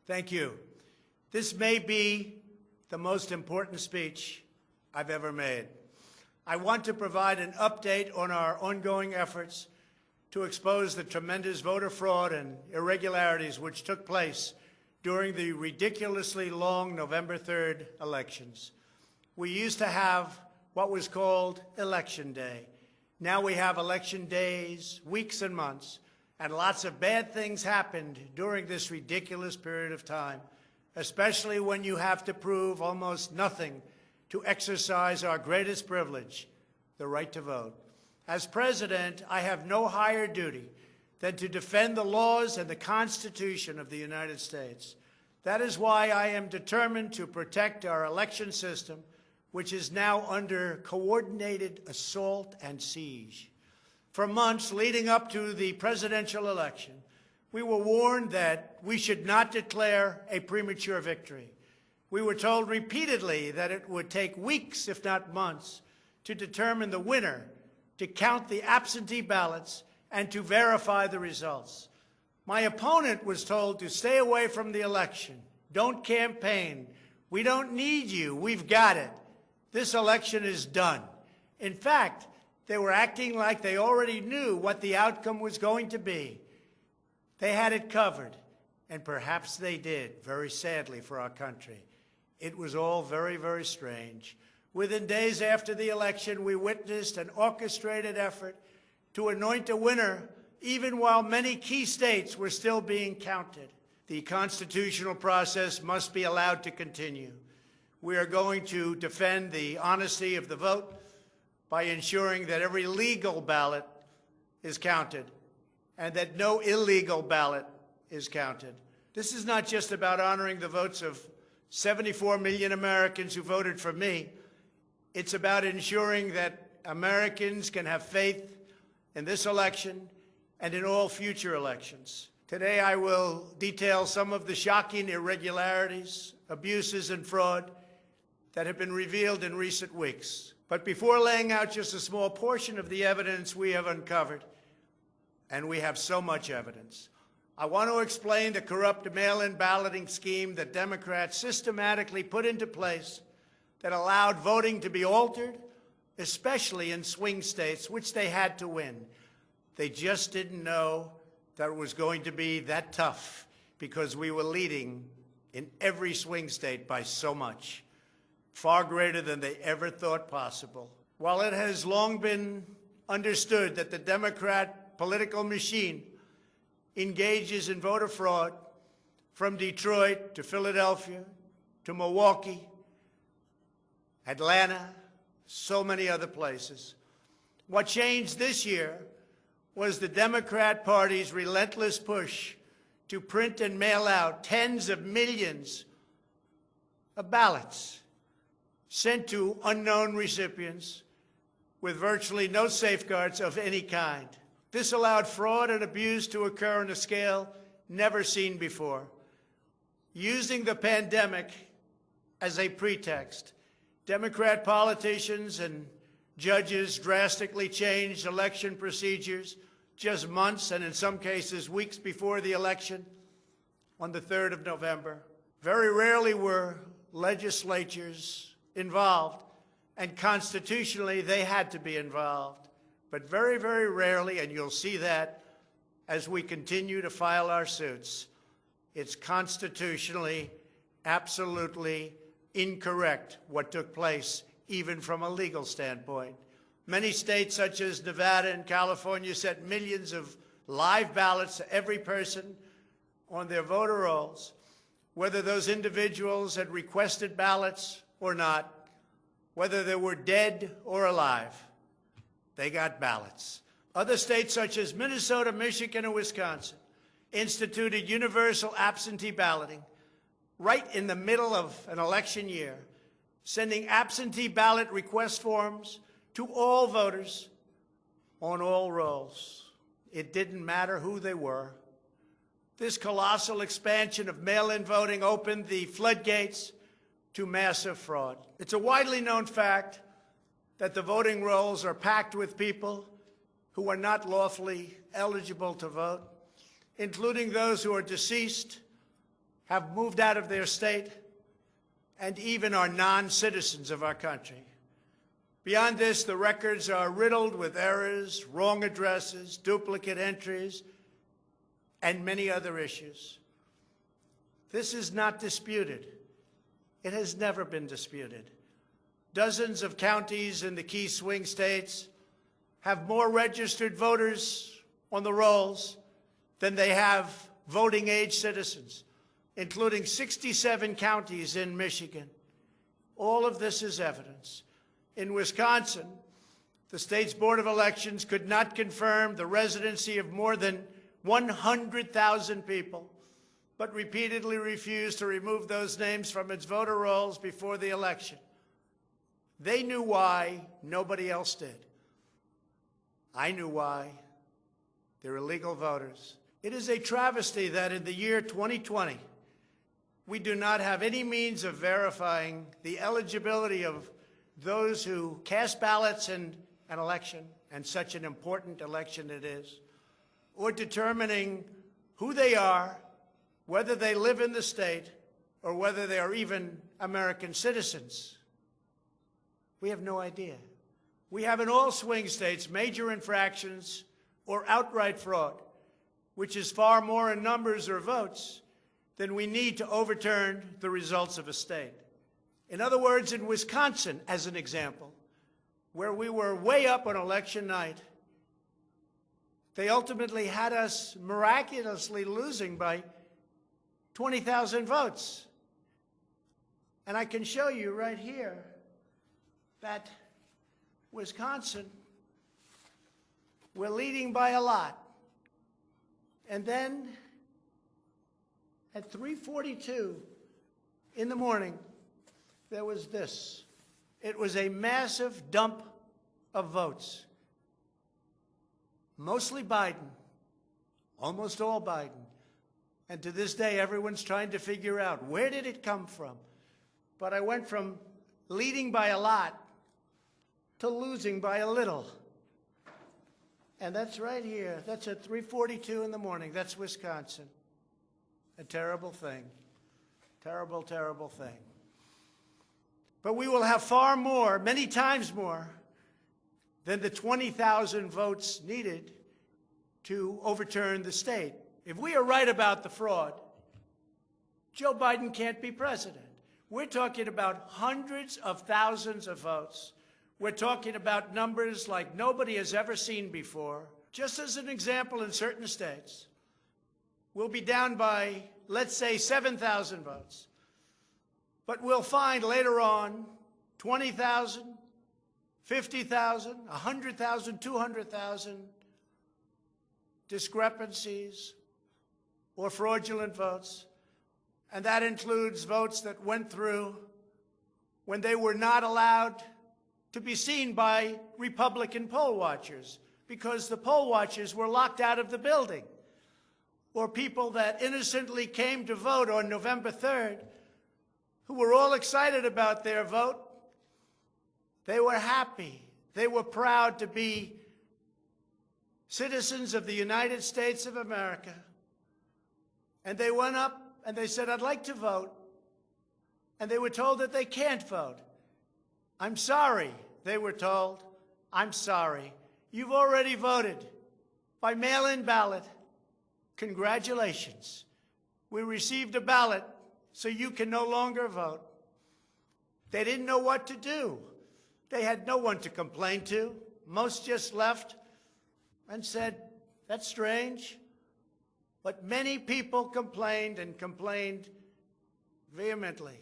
Thank you. This may be the most important speech I've ever made. I want to provide an update on our ongoing efforts to expose the tremendous voter fraud and irregularities which took place during the ridiculously long November 3rd elections. We used to have what was called Election Day. Now we have election days, weeks and months, and lots of bad things happened during this ridiculous period of time, especially when you have to prove almost nothing to exercise our greatest privilege, the right to vote. As president, I have no higher duty than to defend the laws and the Constitution of the United States. That is why I am determined to protect our election system, which is now under coordinated assault and siege. For months leading up to the presidential election, we were warned that we should not declare a premature victory. We were told repeatedly that it would take weeks, if not months, to determine the winner, to count the absentee ballots, and to verify the results. My opponent was told to stay away from the election. Don't campaign. We don't need you. We've got it. This election is done. In fact, they were acting like they already knew what the outcome was going to be. They had it covered, and perhaps they did, very sadly for our country. It was all very, very strange. Within days after the election, we witnessed an orchestrated effort to anoint a winner, even while many key states were still being counted. The constitutional process must be allowed to continue. We are going to defend the honesty of the vote by ensuring that every legal ballot is counted and that no illegal ballot is counted. This is not just about honoring the votes of 74 million Americans who voted for me. It's about ensuring that Americans can have faith in this election and in all future elections. Today, I will detail some of the shocking irregularities, abuses, and fraud that have been revealed in recent weeks. But before laying out just a small portion of the evidence we have uncovered, and we have so much evidence, I want to explain the corrupt mail-in balloting scheme that Democrats systematically put into place that allowed voting to be altered, especially in swing states, which they had to win. They just didn't know that it was going to be that tough because we were leading in every swing state by so much, far greater than they ever thought possible. While it has long been understood that the Democrat political machine engages in voter fraud from Detroit to Philadelphia to Milwaukee, Atlanta, so many other places. What changed this year was the Democrat Party's relentless push to print and mail out tens of millions of ballots sent to unknown recipients with virtually no safeguards of any kind. This allowed fraud and abuse to occur on a scale never seen before. Using the pandemic as a pretext, Democrat politicians and judges drastically changed election procedures just months and in some cases weeks before the election on the 3rd of November. Very rarely were legislatures involved, and constitutionally they had to be involved. But very, very rarely, and you'll see that as we continue to file our suits, it's constitutionally absolutely incorrect what took place, even from a legal standpoint. Many states, such as Nevada and California, sent millions of live ballots to every person on their voter rolls, whether those individuals had requested ballots or not, whether they were dead or alive. They got ballots. Other states, such as Minnesota, Michigan, and Wisconsin, instituted universal absentee balloting right in the middle of an election year, sending absentee ballot request forms to all voters on all rolls. It didn't matter who they were. This colossal expansion of mail-in voting opened the floodgates to massive fraud. It's a widely known fact that the voting rolls are packed with people who are not lawfully eligible to vote, including those who are deceased, have moved out of their state and even are non-citizens of our country. Beyond this, the records are riddled with errors, wrong addresses, duplicate entries, and many other issues. This is not disputed. It has never been disputed. Dozens of counties in the key swing states have more registered voters on the rolls than they have voting-age citizens, including 67 counties in Michigan. All of this is evidence. In Wisconsin, the state's Board of Elections could not confirm the residency of more than 100,000 people, but repeatedly refused to remove those names from its voter rolls before the election. They knew why, nobody else did. I knew why. They're illegal voters. It is a travesty that in the year 2020, we do not have any means of verifying the eligibility of those who cast ballots in an election, and such an important election it is, or determining who they are, whether they live in the state, or whether they are even American citizens. We have no idea. We have in all swing states major infractions or outright fraud, which is far more in numbers or votes than we need to overturn the results of a state. In other words, in Wisconsin, as an example, where we were way up on election night, they ultimately had us miraculously losing by 20,000 votes. And I can show you right here that Wisconsin, we're leading by a lot. And then at 3:42 in the morning, there was this. It was a massive dump of votes. Mostly Biden, almost all Biden. And to this day, everyone's trying to figure out, where did it come from? But I went from leading by a lot to losing by a little. And that's right here. That's at 3:42 in the morning. That's Wisconsin. A terrible thing. Terrible, terrible thing. But we will have far more, many times more, than the 20,000 votes needed to overturn the state. If we are right about the fraud, Joe Biden can't be president. We're talking about hundreds of thousands of votes. We're talking about numbers like nobody has ever seen before. Just as an example, in certain states, we'll be down by, let's say, 7,000 votes. But we'll find later on 20,000, 50,000, 100,000, 200,000 discrepancies or fraudulent votes. And that includes votes that went through when they were not allowed to be seen by Republican poll watchers because the poll watchers were locked out of the building. Or people that innocently came to vote on November 3rd who were all excited about their vote. They were happy. They were proud to be citizens of the United States of America. And they went up and they said, I'd like to vote. And they were told that they can't vote. I'm sorry, they were told. I'm sorry. You've already voted by mail-in ballot. Congratulations. We received a ballot, so you can no longer vote. They didn't know what to do. They had no one to complain to. Most just left and said, that's strange. But many people complained and complained vehemently.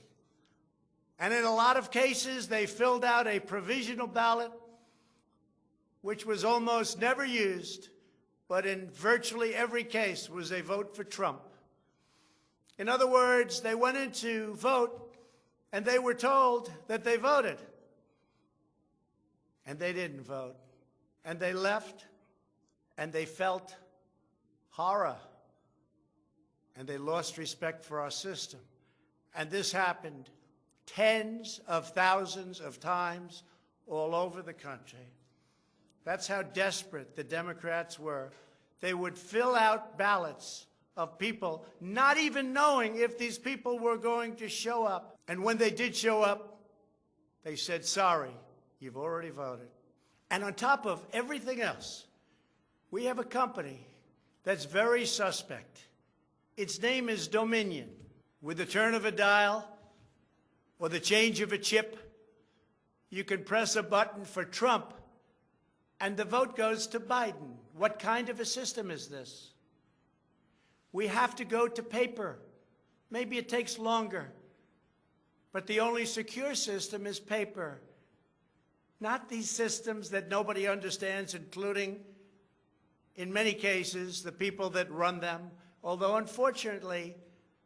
And in a lot of cases, they filled out a provisional ballot, which was almost never used, but in virtually every case was a vote for Trump. In other words, they went in to vote, and they were told that they voted. And they didn't vote. And they left, and they felt horror. And they lost respect for our system. And this happened tens of thousands of times all over the country. That's how desperate the Democrats were. They would fill out ballots of people not even knowing if these people were going to show up. And when they did show up, they said, sorry, you've already voted. And on top of everything else, we have a company that's very suspect. Its name is Dominion. With the turn of a dial or the change of a chip, you can press a button for Trump and the vote goes to Biden. What kind of a system is this? We have to go to paper. Maybe it takes longer, but the only secure system is paper. Not these systems that nobody understands, including, in many cases, the people that run them, although unfortunately,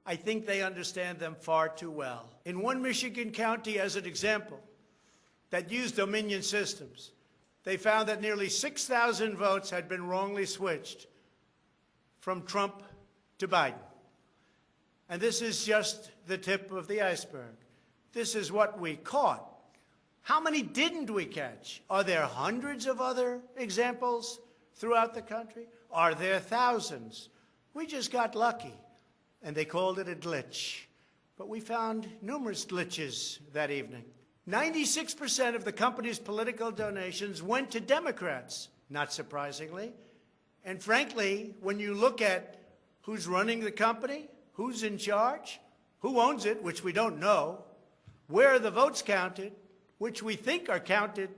I think they understand them far too well. In one Michigan county, as an example, that used Dominion systems, they found that nearly 6,000 votes had been wrongly switched from Trump to Biden. And this is just the tip of the iceberg. This is what we caught. How many didn't we catch? Are there hundreds of other examples throughout the country? Are there thousands? We just got lucky, and they called it a glitch. But we found numerous glitches that evening. 96% of the company's political donations went to Democrats, not surprisingly. And frankly, when you look at who's running the company, who's in charge, who owns it, which we don't know, where are the votes counted, which we think are counted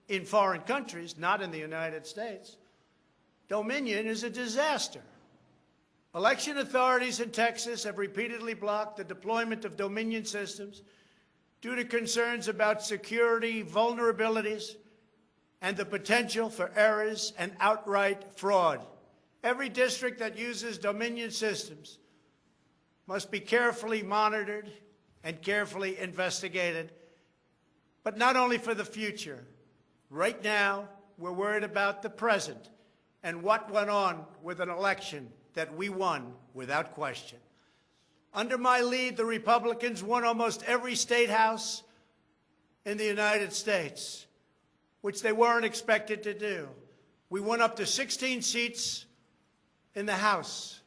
in foreign countries, not in the United States, Dominion is a disaster. Election authorities in Texas have repeatedly blocked the deployment of Dominion systems due to concerns about security vulnerabilities and the potential for errors and outright fraud. Every district that uses Dominion systems must be carefully monitored and carefully investigated, but not only for the future. Right now, we're worried about the present and what went on with an election that we won without question. Under my lead, the Republicans won almost every state house in the United States, which they weren't expected to do. We won up to 16 seats in the House.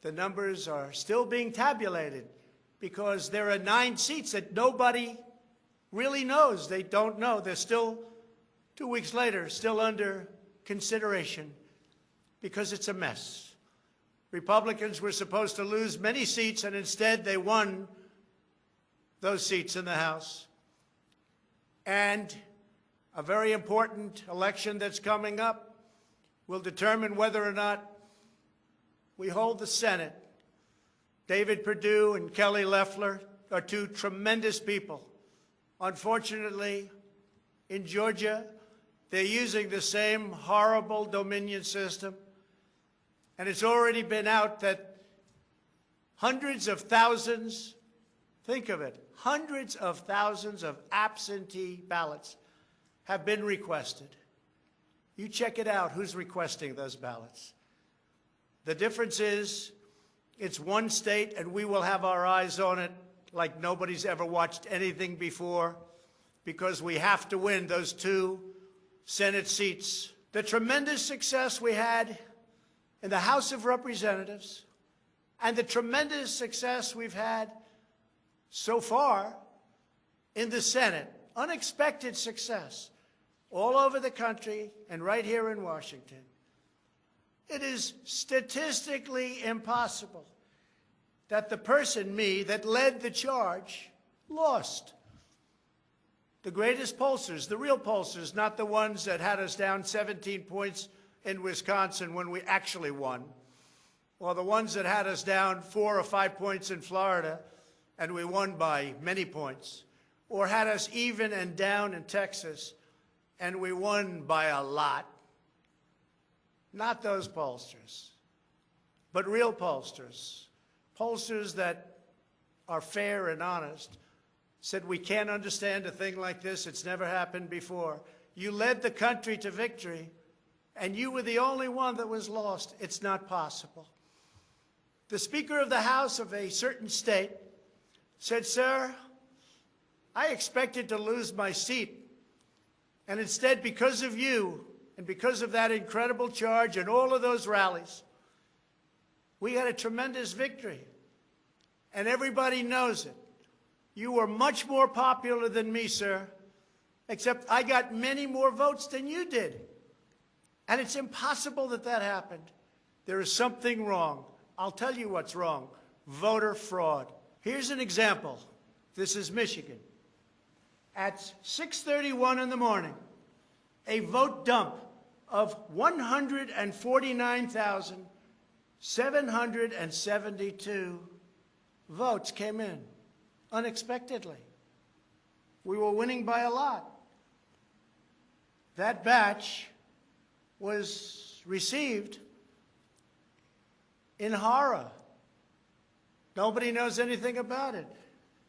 The numbers are still being tabulated because there are 9 seats that nobody really knows. They don't know. They're still, 2 weeks later, still under consideration because it's a mess. Republicans were supposed to lose many seats, and instead they won those seats in the House. And a very important election that's coming up will determine whether or not we hold the Senate. David Perdue and Kelly Loeffler are 2 tremendous people. Unfortunately, in Georgia, they're using the same horrible Dominion system. And it's already been out that hundreds of thousands, think of it, hundreds of thousands of absentee ballots have been requested. You check it out, who's requesting those ballots. The difference is it's one state, and we will have our eyes on it like nobody's ever watched anything before, because we have to win those 2 Senate seats. The tremendous success we had in the House of Representatives and the tremendous success we've had so far in the Senate, unexpected success all over the country and right here in Washington. It is statistically impossible that the person, me, that led the charge lost. The greatest pollsters, the real pollsters, not the ones that had us down 17 points in Wisconsin when we actually won, or the ones that had us down 4 or 5 points in Florida and we won by many points, or had us even and down in Texas and we won by a lot. Not those pollsters, but real pollsters, pollsters that are fair and honest, said we can't understand a thing like this. It's never happened before. You led the country to victory, and you were the only one that was lost. It's not possible. The Speaker of the House of a certain state said, sir, I expected to lose my seat, and instead, because of you and because of that incredible charge and all of those rallies, We had a tremendous victory, and everybody knows it. You were much more popular than me, sir, except I got many more votes than you did. And it's impossible that that happened. There is something wrong. I'll tell you what's wrong. Voter fraud. Here's an example. This is Michigan. At 6:31 in the morning, a vote dump of 149,772 votes came in unexpectedly. We were winning by a lot. That batch was received in horror. Nobody knows anything about it.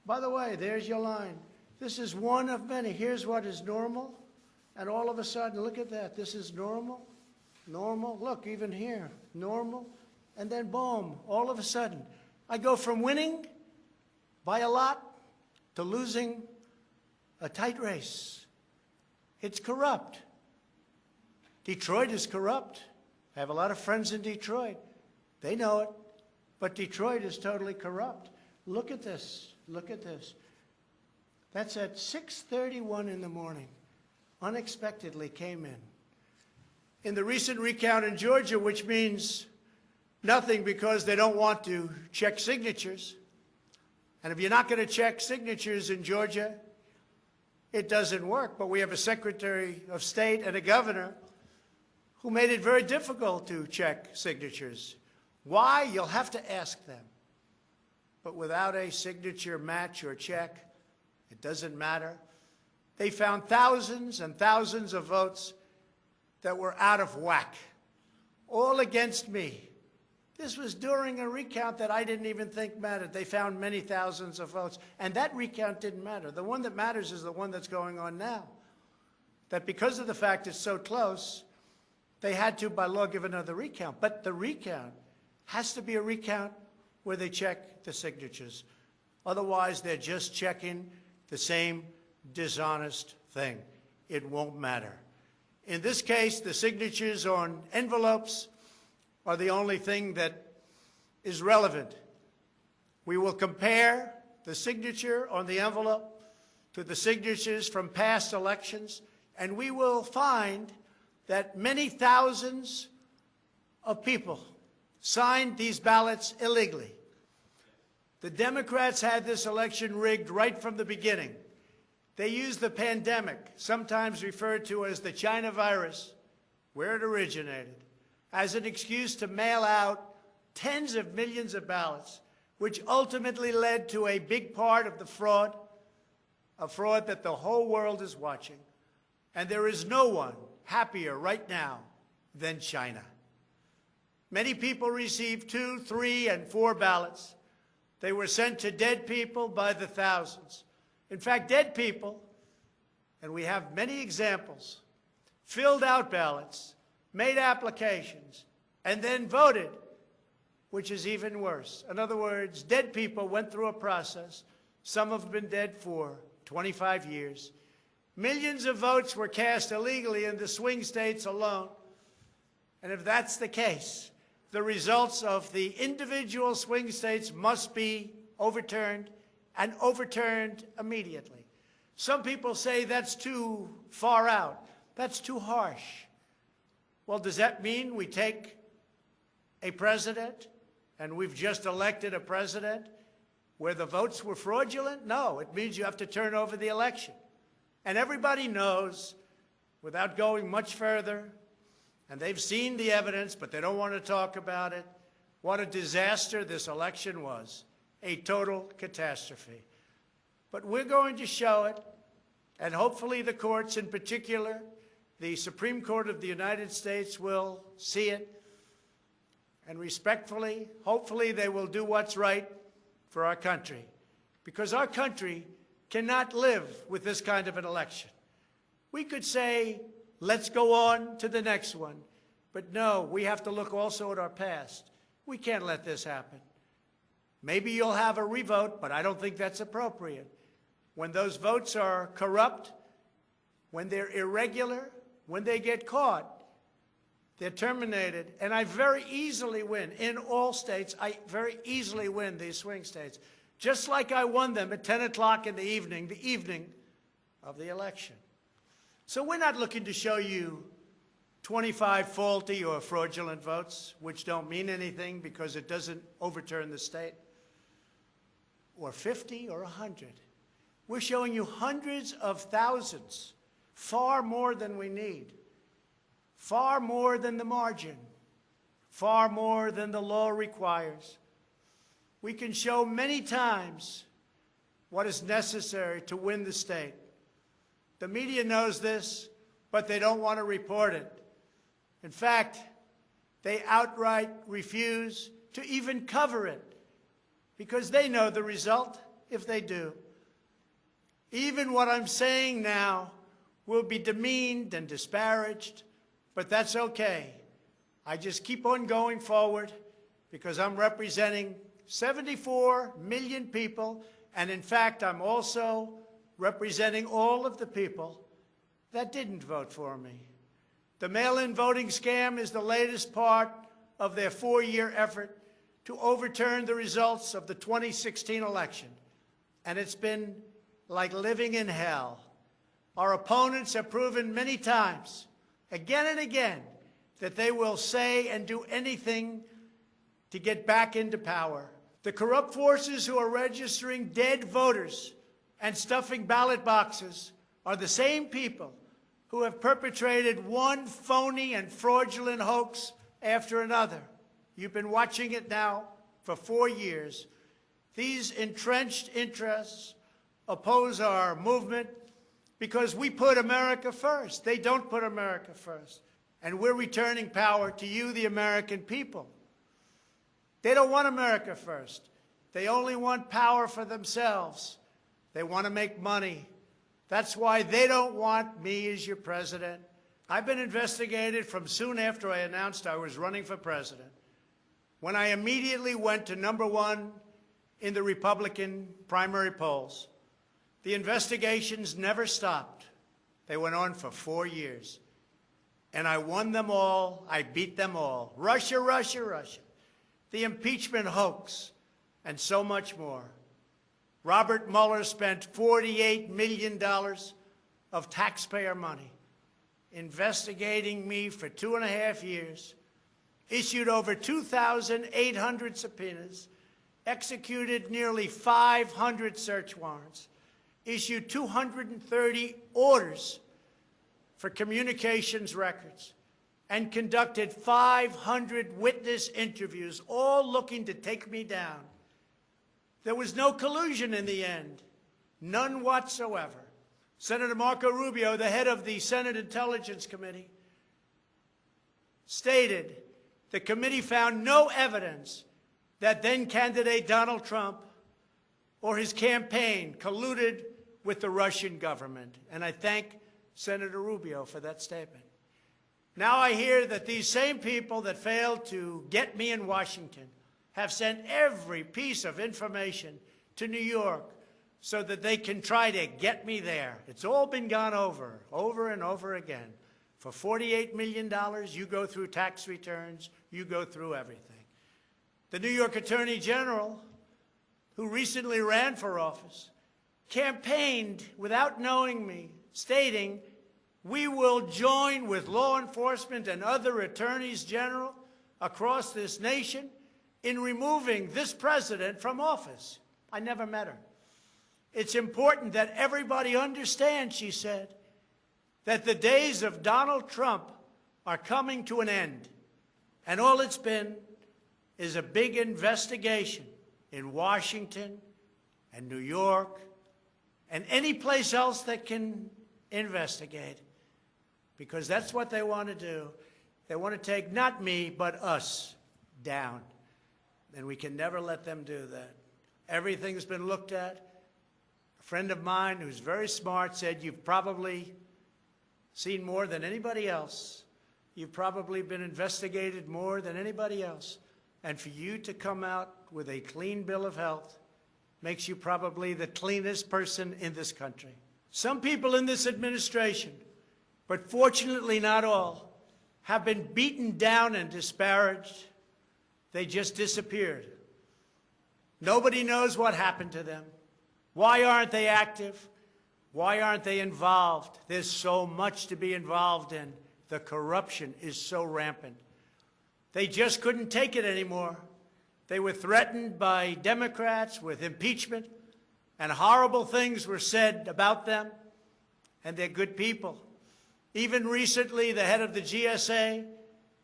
By the way, there's your line. This is one of many. Here's what is normal. And all of a sudden, look at that. This is normal, normal. Look, even here, normal. And then, boom, all of a sudden, I go from winning by a lot to losing a tight race. It's corrupt. Detroit is corrupt. I have a lot of friends in Detroit. They know it. But Detroit is totally corrupt. Look at this. Look at this. That's at 6:31 in the morning. Unexpectedly came in. In the recent recount in Georgia, which means nothing because they don't want to check signatures. And if you're not going to check signatures in Georgia, it doesn't work. But we have a Secretary of State and a governor who made it very difficult to check signatures. Why? You'll have to ask them. But without a signature match or check, it doesn't matter. They found thousands and thousands of votes that were out of whack, all against me. This was during a recount that I didn't even think mattered. They found many thousands of votes, and that recount didn't matter. The one that matters is the one that's going on now. That because of the fact it's so close, they had to, by law, give another recount. But the recount has to be a recount where they check the signatures. Otherwise, they're just checking the same dishonest thing. It won't matter. In this case, the signatures on envelopes are the only thing that is relevant. We will compare the signature on the envelope to the signatures from past elections, and we will find that many thousands of people signed these ballots illegally. The Democrats had this election rigged right from the beginning. They used the pandemic, sometimes referred to as the China virus, where it originated, as an excuse to mail out tens of millions of ballots, which ultimately led to a big part of the fraud, a fraud that the whole world is watching. And there is no one happier right now than China. Many people received 2, 3, and 4 ballots. They were sent to dead people by the thousands. In fact, dead people, and we have many examples, filled out ballots, made applications, and then voted, which is even worse. In other words, dead people went through a process. Some have been dead for 25 years. Millions of votes were cast illegally in the swing states alone. And if that's the case, the results of the individual swing states must be overturned, and overturned immediately. Some people say that's too far out. That's too harsh. Well, does that mean we take a president, and we've just elected a president, where the votes were fraudulent? No, it means you have to turn over the election. And everybody knows, without going much further, and they've seen the evidence, but they don't want to talk about it, what a disaster this election was. A total catastrophe. But we're going to show it, and hopefully the courts, in particular, the Supreme Court of the United States, will see it. And respectfully, hopefully they will do what's right for our country. Because our country cannot live with this kind of an election. We could say, let's go on to the next one. But no, we have to look also at our past. We can't let this happen. Maybe you'll have a revote, but I don't think that's appropriate. When those votes are corrupt, when they're irregular, when they get caught, They're terminated, and I very easily win. In all states, I very easily win these swing states, just like I won them at 10 o'clock in the evening of the election. So we're not looking to show you 25 faulty or fraudulent votes, which don't mean anything because it doesn't overturn the state, or 50 or 100. We're showing you hundreds of thousands, far more than we need. Far more than the margin, far more than the law requires. We can show many times what is necessary to win the state. The media knows this, but they don't want to report it. In fact, they outright refuse to even cover it because they know the result if they do. Even what I'm saying now will be demeaned and disparaged, but that's okay. I just keep on going forward because I'm representing 74 million people, and in fact, I'm also representing all of the people that didn't vote for me. The mail-in voting scam is the latest part of their 4-year effort to overturn the results of the 2016 election, and it's been like living in hell. Our opponents have proven many times, again and again, that they will say and do anything to get back into power. The corrupt forces who are registering dead voters and stuffing ballot boxes are the same people who have perpetrated one phony and fraudulent hoax after another. You've been watching it now for 4 years. These entrenched interests oppose our movement because we put America first. They don't put America first. And we're returning power to you, the American people. They don't want America first. They only want power for themselves. They want to make money. That's why they don't want me as your president. I've been investigated from soon after I announced I was running for president, when I immediately went to #1 in the Republican primary polls. The investigations never stopped. They went on for 4 years. And I won them all. I beat them all. Russia, Russia, Russia. The impeachment hoax, and so much more. Robert Mueller spent $48 million of taxpayer money investigating me for 2.5 years, issued over 2,800 subpoenas, executed nearly 500 search warrants, issued 230 orders for communications records, and conducted 500 witness interviews, all looking to take me down. There was no collusion in the end, none whatsoever. Senator Marco Rubio, the head of the Senate Intelligence Committee, stated the committee found no evidence that then-candidate Donald Trump or his campaign colluded with the Russian government. And I thank Senator Rubio for that statement. Now I hear that these same people that failed to get me in Washington have sent every piece of information to New York so that they can try to get me there. It's all been gone over and over again. For $48 million, you go through tax returns, you go through everything. The New York Attorney General, who recently ran for office, campaigned without knowing me, stating, "We will join with law enforcement and other attorneys general across this nation in removing this president from office." I never met her. It's important that everybody understand, she said, that the days of Donald Trump are coming to an end. And all it's been is a big investigation in Washington and New York and any place else that can investigate, because that's what they want to do. They want to take not me, but us down. And we can never let them do that. Everything's been looked at. A friend of mine who's very smart said, "You've probably seen more than anybody else. You've probably been investigated more than anybody else. And for you to come out with a clean bill of health makes you probably the cleanest person in this country." Some people in this administration, but fortunately not all, have been beaten down and disparaged. They just disappeared. Nobody knows what happened to them. Why aren't they active? Why aren't they involved? There's so much to be involved in. The corruption is so rampant. They just couldn't take it anymore. They were threatened by Democrats with impeachment, and horrible things were said about them, and they're good people. Even recently, the head of the GSA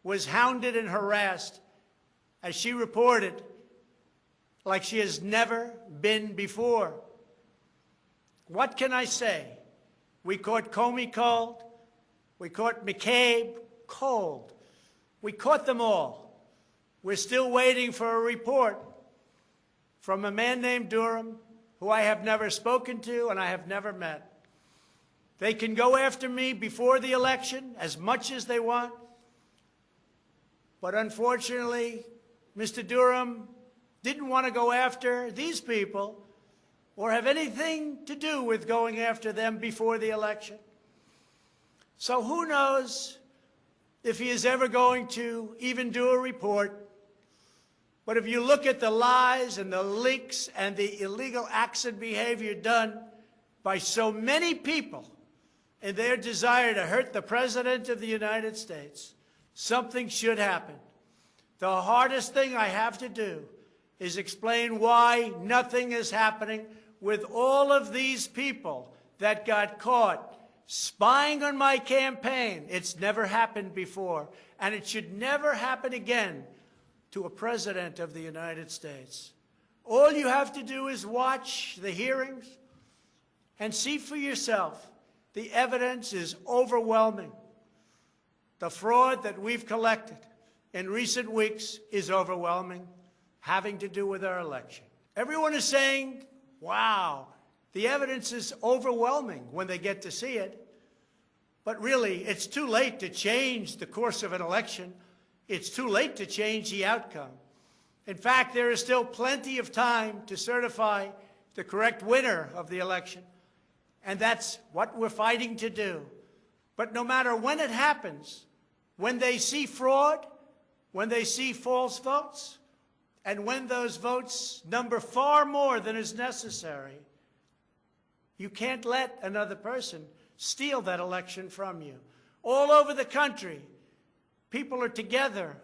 was hounded and harassed, as she reported, like she has never been before. What can I say? We caught Comey cold. We caught McCabe cold. We caught them all. We're still waiting for a report from a man named Durham, who I have never spoken to and I have never met. They can go after me before the election as much as they want. But unfortunately, Mr. Durham didn't want to go after these people or have anything to do with going after them before the election. So who knows if he is ever going to even do a report. But if you look at the lies and the leaks and the illegal acts and behavior done by so many people in their desire to hurt the President of the United States, something should happen. The hardest thing I have to do is explain why nothing is happening with all of these people that got caught spying on my campaign. It's never happened before, and it should never happen again to a president of the United States. All you have to do is watch the hearings and see for yourself. The evidence is overwhelming. The fraud that we've collected in recent weeks is overwhelming, having to do with our election. Everyone is saying, wow, the evidence is overwhelming when they get to see it. But really, it's too late to change the course of an election. It's too late to change the outcome. In fact, there is still plenty of time to certify the correct winner of the election. And that's what we're fighting to do. But no matter when it happens, when they see fraud, when they see false votes, and when those votes number far more than is necessary, you can't let another person steal that election from you. All over the country, people are together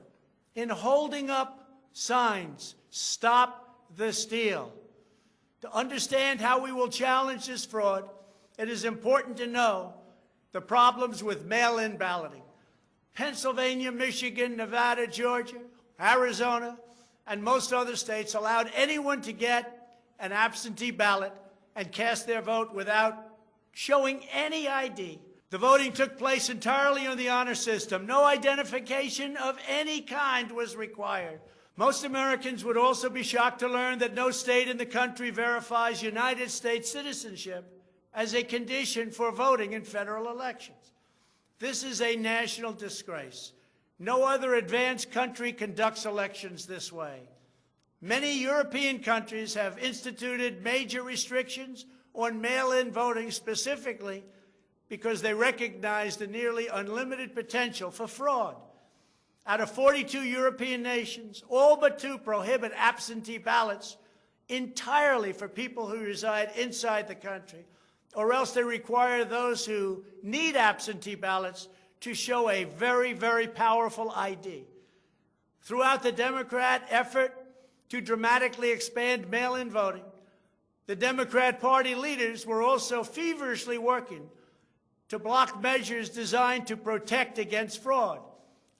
in holding up signs, "Stop the Steal." To understand how we will challenge this fraud, it is important to know the problems with mail-in balloting. Pennsylvania, Michigan, Nevada, Georgia, Arizona, and most other states allowed anyone to get an absentee ballot and cast their vote without showing any ID. The voting took place entirely on the honor system. No identification of any kind was required. Most Americans would also be shocked to learn that no state in the country verifies United States citizenship as a condition for voting in federal elections. This is a national disgrace. No other advanced country conducts elections this way. Many European countries have instituted major restrictions on mail-in voting specifically because they recognize the nearly unlimited potential for fraud. Out of 42 European nations, all but 2 prohibit absentee ballots entirely for people who reside inside the country, or else they require those who need absentee ballots to show a very, very powerful ID. Throughout the Democrat effort to dramatically expand mail-in voting, the Democrat Party leaders were also feverishly working to block measures designed to protect against fraud,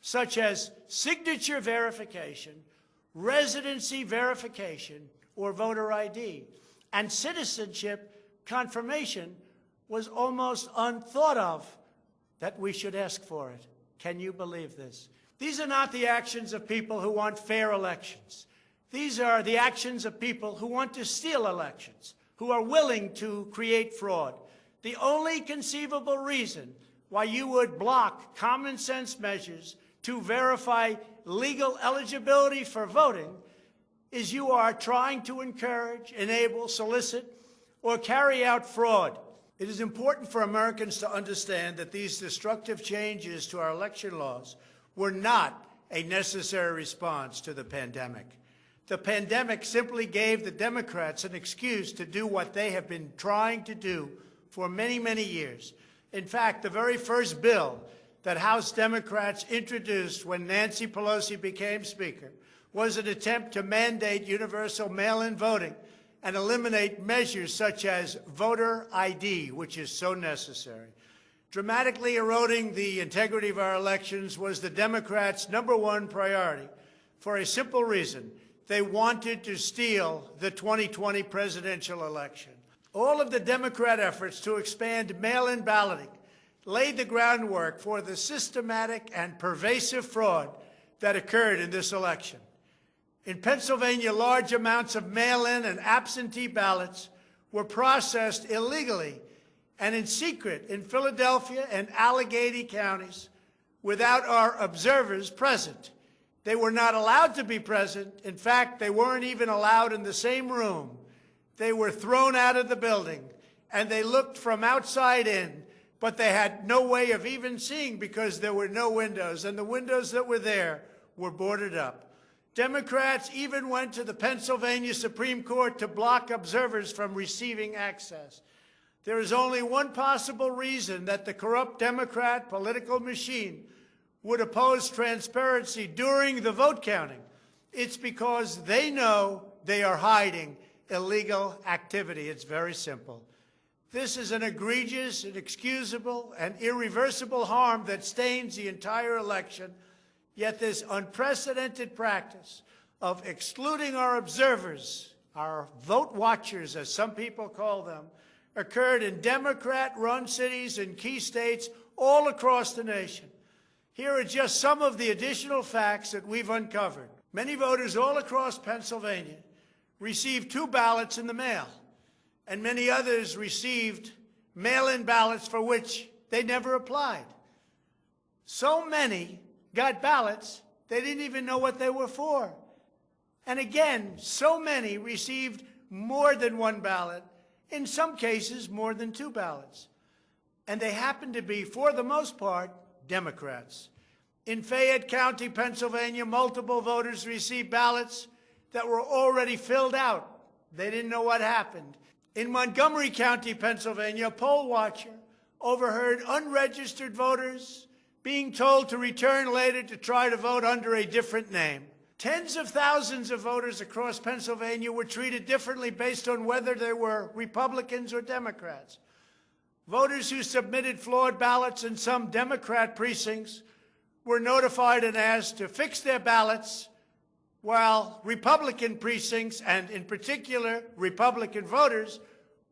such as signature verification, residency verification, or voter ID. And citizenship confirmation was almost unthought of that we should ask for it. Can you believe this? These are not the actions of people who want fair elections. These are the actions of people who want to steal elections, who are willing to create fraud. The only conceivable reason why you would block common sense measures to verify legal eligibility for voting is you are trying to encourage, enable, solicit, or carry out fraud. It is important for Americans to understand that these destructive changes to our election laws were not a necessary response to the pandemic. The pandemic simply gave the Democrats an excuse to do what they have been trying to do for many, many years. In fact, the very first bill that House Democrats introduced when Nancy Pelosi became Speaker was an attempt to mandate universal mail-in voting and eliminate measures such as voter ID, which is so necessary. Dramatically eroding the integrity of our elections was the Democrats' #1 priority for a simple reason. They wanted to steal the 2020 presidential election. All of the Democrat efforts to expand mail-in balloting laid the groundwork for the systematic and pervasive fraud that occurred in this election. In Pennsylvania, large amounts of mail-in and absentee ballots were processed illegally and in secret in Philadelphia and Allegheny counties without our observers present. They were not allowed to be present. In fact, they weren't even allowed in the same room. They were thrown out of the building, and they looked from outside in, but they had no way of even seeing because there were no windows, and the windows that were there were boarded up. Democrats even went to the Pennsylvania Supreme Court to block observers from receiving access. There is only one possible reason that the corrupt Democrat political machine would oppose transparency during the vote counting. It's because they know they are hiding illegal activity. It's very simple. This is an egregious, inexcusable, and irreversible harm that stains the entire election. Yet this unprecedented practice of excluding our observers, our vote watchers, as some people call them, occurred in Democrat-run cities and key states all across the nation. Here are just some of the additional facts that we've uncovered. Many voters all across Pennsylvania received 2 ballots in the mail, and many others received mail-in ballots for which they never applied. So many got ballots, they didn't even know what they were for. And again, so many received more than 1 ballot, in some cases more than 2 ballots. And they happened to be, for the most part, Democrats. In Fayette County, Pennsylvania, multiple voters received ballots that were already filled out. They didn't know what happened. In Montgomery County, Pennsylvania, a poll watcher overheard unregistered voters being told to return later to try to vote under a different name. Tens of thousands of voters across Pennsylvania were treated differently based on whether they were Republicans or Democrats. Voters who submitted flawed ballots in some Democrat precincts were notified and asked to fix their ballots, while Republican precincts, and in particular Republican voters,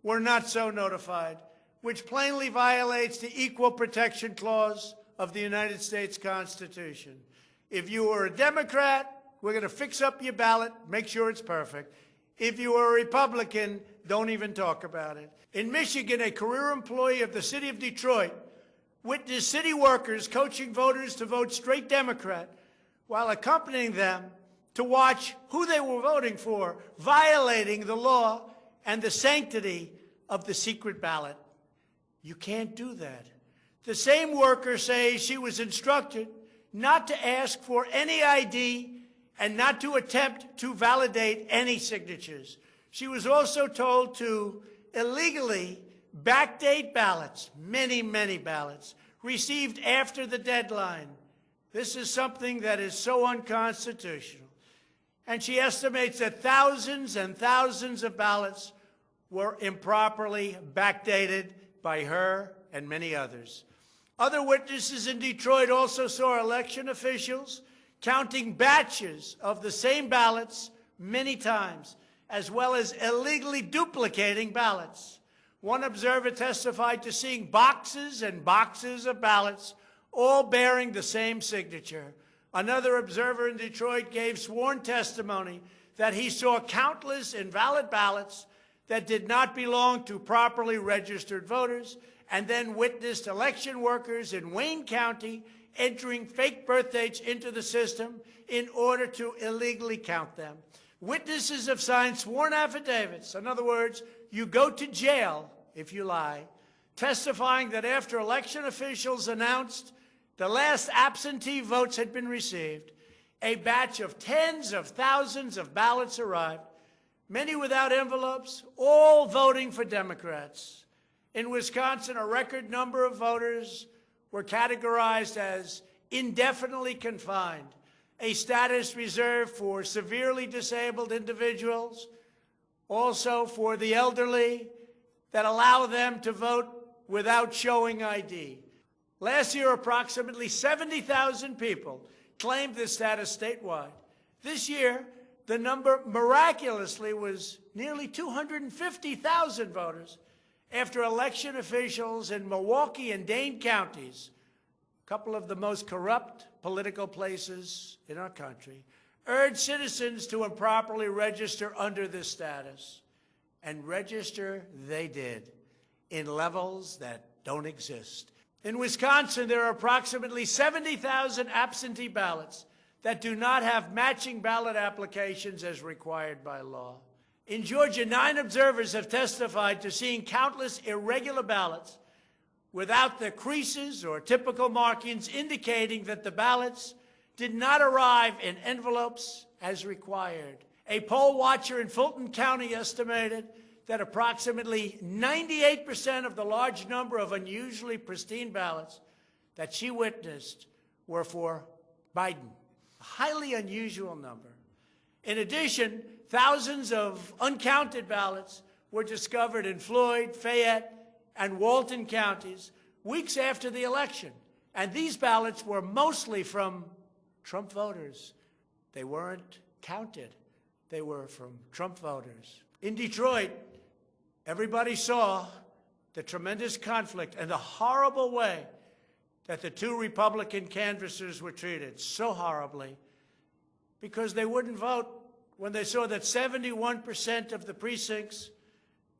were not so notified, which plainly violates the Equal Protection Clause of the United States Constitution. If you are a Democrat, we're going to fix up your ballot, make sure it's perfect. If you are a Republican, don't even talk about it. In Michigan, a career employee of the city of Detroit witnessed city workers coaching voters to vote straight Democrat while accompanying them to watch who they were voting for, violating the law and the sanctity of the secret ballot. You can't do that. The same worker says she was instructed not to ask for any ID and not to attempt to validate any signatures. She was also told to illegally backdate ballots, many, many ballots, received after the deadline. This is something that is so unconstitutional. And she estimates that thousands and thousands of ballots were improperly backdated by her and many others. Other witnesses in Detroit also saw election officials counting batches of the same ballots many times, as well as illegally duplicating ballots. One observer testified to seeing boxes and boxes of ballots, all bearing the same signature. Another observer in Detroit gave sworn testimony that he saw countless invalid ballots that did not belong to properly registered voters, and then witnessed election workers in Wayne County entering fake birth dates into the system in order to illegally count them. Witnesses have signed sworn affidavits. In other words, you go to jail if you lie. testifying that after election officials announced the last absentee votes had been received, a batch of tens of thousands of ballots arrived, many without envelopes, all voting for Democrats. In Wisconsin, a record number of voters were categorized as indefinitely confined, a status reserved for severely disabled individuals, also for the elderly, that allow them to vote without showing ID. Last year, approximately 70,000 people claimed this status statewide. This year, the number miraculously was nearly 250,000 voters after election officials in Milwaukee and Dane counties, a couple of the most corrupt political places in our country, urged citizens to improperly register under this status. And register they did in levels that don't exist. In Wisconsin, there are approximately 70,000 absentee ballots that do not have matching ballot applications as required by law. In Georgia, 9 observers have testified to seeing countless irregular ballots without the creases or typical markings indicating that the ballots did not arrive in envelopes as required. A poll watcher in Fulton County estimated that approximately 98% of the large number of unusually pristine ballots that she witnessed were for Biden, a highly unusual number. In addition, thousands of uncounted ballots were discovered in Floyd, Fayette, and Walton counties weeks after the election, and these ballots were mostly from Trump voters. They weren't counted. They were from Trump voters. In Detroit, everybody saw the tremendous conflict and the horrible way that the 2 Republican canvassers were treated, so horribly, because they wouldn't vote when they saw that 71% of the precincts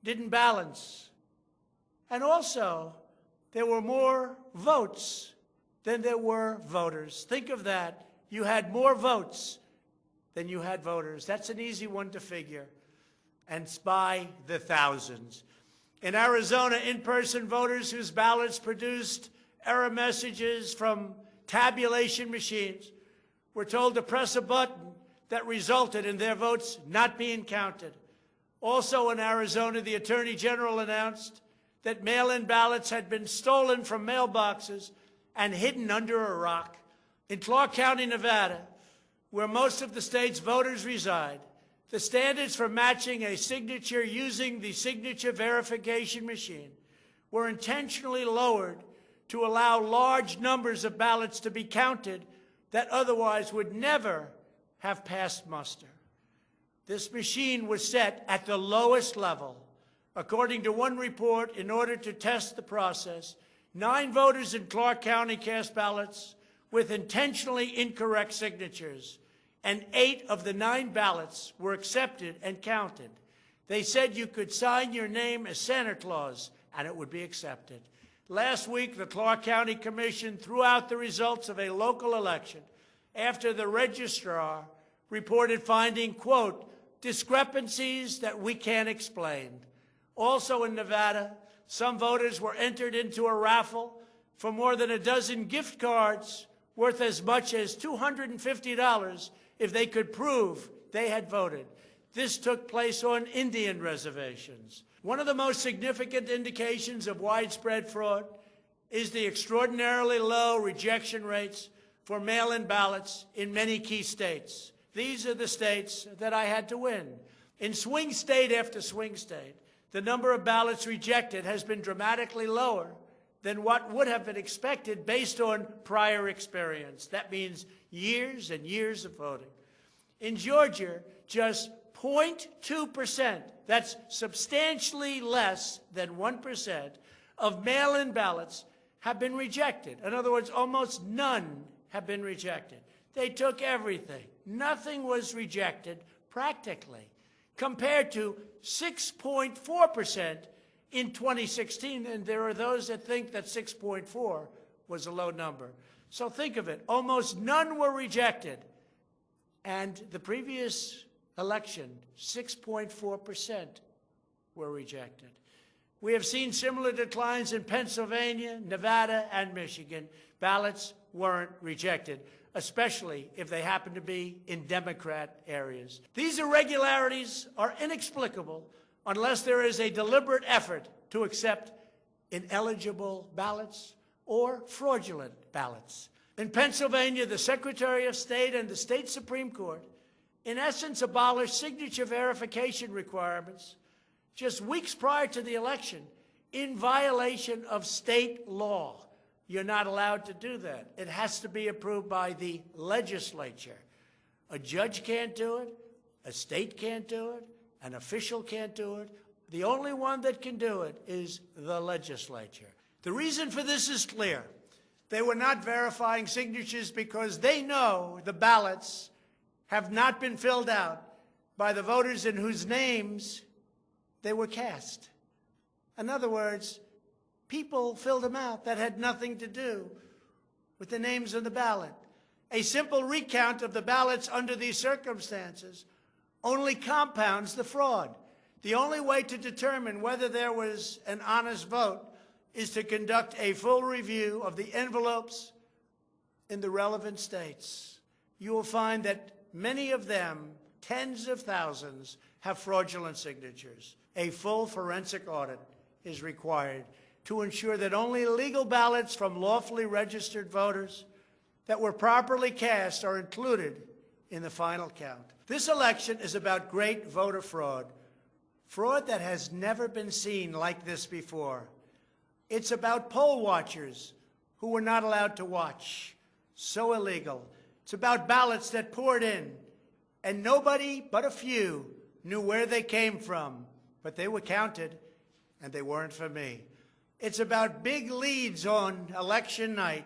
didn't balance. And also, there were more votes than there were voters. Think of that. You had more votes than you had voters. That's an easy one to figure. And it's by the thousands. In Arizona, in-person voters whose ballots produced error messages from tabulation machines were told to press a button that resulted in their votes not being counted. Also in Arizona, the Attorney General announced that mail-in ballots had been stolen from mailboxes and hidden under a rock. In Clark County, Nevada, where most of the state's voters reside, the standards for matching a signature using the signature verification machine were intentionally lowered to allow large numbers of ballots to be counted that otherwise would never have passed muster. This machine was set at the lowest level. According to one report, in order to test the process, 9 voters in Clark County cast ballots with intentionally incorrect signatures, and 8 of the 9 ballots were accepted and counted. They said you could sign your name as Santa Claus, and it would be accepted. Last week, the Clark County Commission threw out the results of a local election after the registrar reported finding, quote, discrepancies that we can't explain. Also in Nevada, some voters were entered into a raffle for more than a dozen gift cards worth as much as $250 if they could prove they had voted. This took place on Indian reservations. One of the most significant indications of widespread fraud is the extraordinarily low rejection rates for mail-in ballots in many key states. These are the states that I had to win. In swing state after swing state, the number of ballots rejected has been dramatically lower than what would have been expected based on prior experience. That means years and years of voting. In Georgia, just 0.2%, that's substantially less than 1%, of mail-in ballots have been rejected. In other words, almost none have been rejected. They took everything. Nothing was rejected practically, compared to 6.4% in 2016, and there are those that think that 6.4 was a low number. So think of it. Almost none were rejected. And the previous election, 6.4% were rejected. We have seen similar declines in Pennsylvania, Nevada, and Michigan. Ballots weren't rejected, especially if they happen to be in Democrat areas. These irregularities are inexplicable unless there is a deliberate effort to accept ineligible ballots or fraudulent ballots. In Pennsylvania, the Secretary of State and the state Supreme Court, in essence, abolished signature verification requirements just weeks prior to the election in violation of state law. You're not allowed to do that. It has to be approved by the legislature. A judge can't do it. A state can't do it. An official can't do it. The only one that can do it is the legislature. The reason for this is clear. They were not verifying signatures because they know the ballots have not been filled out by the voters in whose names they were cast. In other words, people filled them out that had nothing to do with the names on the ballot. A simple recount of the ballots under these circumstances only compounds the fraud. The only way to determine whether there was an honest vote is to conduct a full review of the envelopes in the relevant states. You will find that many of them, tens of thousands, have fraudulent signatures. A full forensic audit is required to ensure that only legal ballots from lawfully registered voters that were properly cast are included in the final count. This election is about great voter fraud, fraud that has never been seen like this before. It's about poll watchers who were not allowed to watch. So illegal. It's about ballots that poured in, and nobody but a few knew where they came from, but they were counted, and they weren't for me. It's about big leads on election night,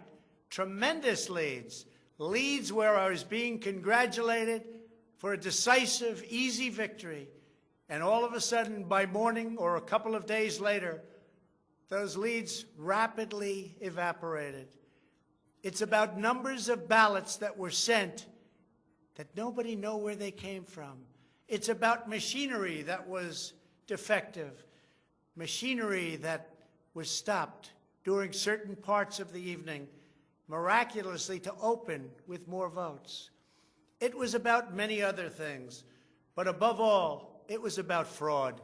tremendous leads, leads where I was being congratulated for a decisive, easy victory, and all of a sudden, by morning or a couple of days later, those leads rapidly evaporated. It's about numbers of ballots that were sent that nobody knew where they came from. It's about machinery that was defective, machinery that was stopped during certain parts of the evening, miraculously to open with more votes. It was about many other things, but above all, it was about fraud.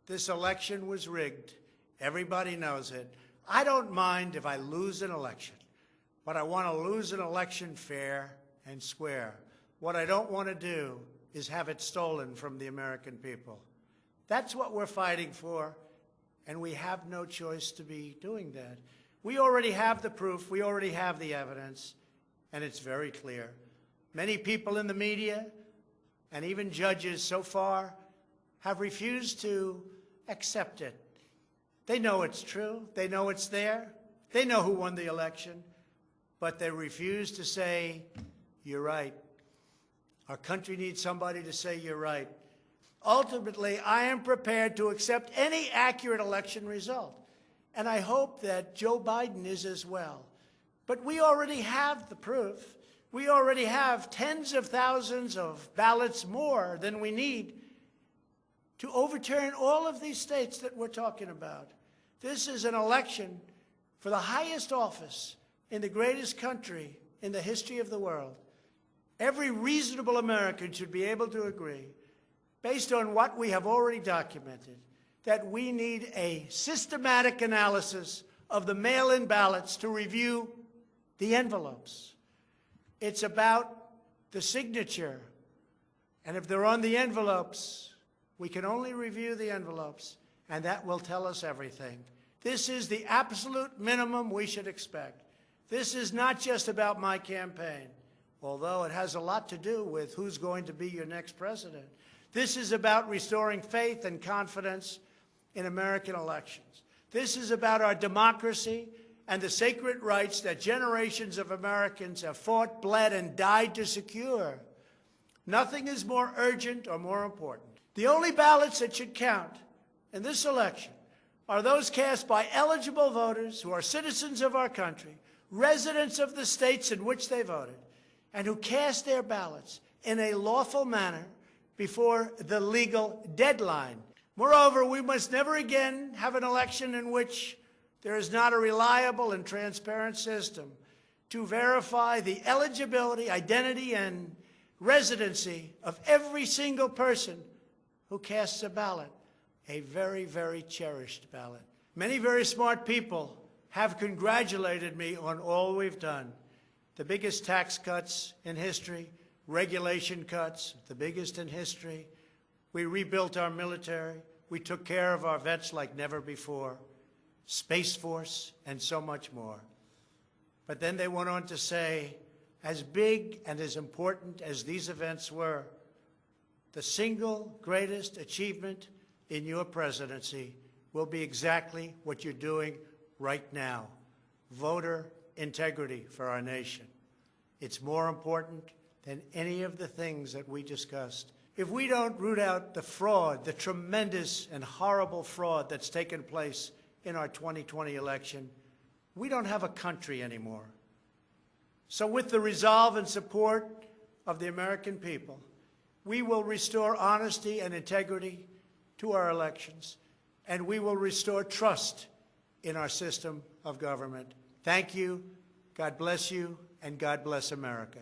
This election was rigged. Everybody knows it. I don't mind if I lose an election, but I want to lose an election fair and square. What I don't want to do is have it stolen from the American people. That's what we're fighting for, and we have no choice to be doing that. We already have the proof. We already have the evidence, and it's very clear. Many people in the media and even judges so far have refused to accept it. They know it's true. They know it's there. They know who won the election, but they refuse to say, you're right. Our country needs somebody to say you're right. Ultimately, I am prepared to accept any accurate election result, and I hope that Joe Biden is as well. But we already have the proof. We already have tens of thousands of ballots more than we need to overturn all of these states that we're talking about. This is an election for the highest office in the greatest country in the history of the world. Every reasonable American should be able to agree, based on what we have already documented, that we need a systematic analysis of the mail-in ballots to review the envelopes. It's about the signature. And if they're on the envelopes, we can only review the envelopes, and that will tell us everything. This is the absolute minimum we should expect. This is not just about my campaign, although it has a lot to do with who's going to be your next president. This is about restoring faith and confidence in American elections. This is about our democracy and the sacred rights that generations of Americans have fought, bled, and died to secure. Nothing is more urgent or more important. The only ballots that should count in this election are those cast by eligible voters who are citizens of our country, residents of the states in which they voted, and who cast their ballots in a lawful manner before the legal deadline. Moreover, we must never again have an election in which there is not a reliable and transparent system to verify the eligibility, identity, and residency of every single person who casts a ballot, a very, very cherished ballot. Many very smart people have congratulated me on all we've done. The biggest tax cuts in history, regulation cuts, the biggest in history. We rebuilt our military. We took care of our vets like never before. Space Force, and so much more. But then they went on to say, as big and as important as these events were, the single greatest achievement in your presidency will be exactly what you're doing right now, voter integrity for our nation. It's more important than any of the things that we discussed. If we don't root out the fraud, the tremendous and horrible fraud that's taken place in our 2020 election, we don't have a country anymore. So with the resolve and support of the American people, we will restore honesty and integrity to our elections, and we will restore trust in our system of government. Thank you, God bless you, and God bless America.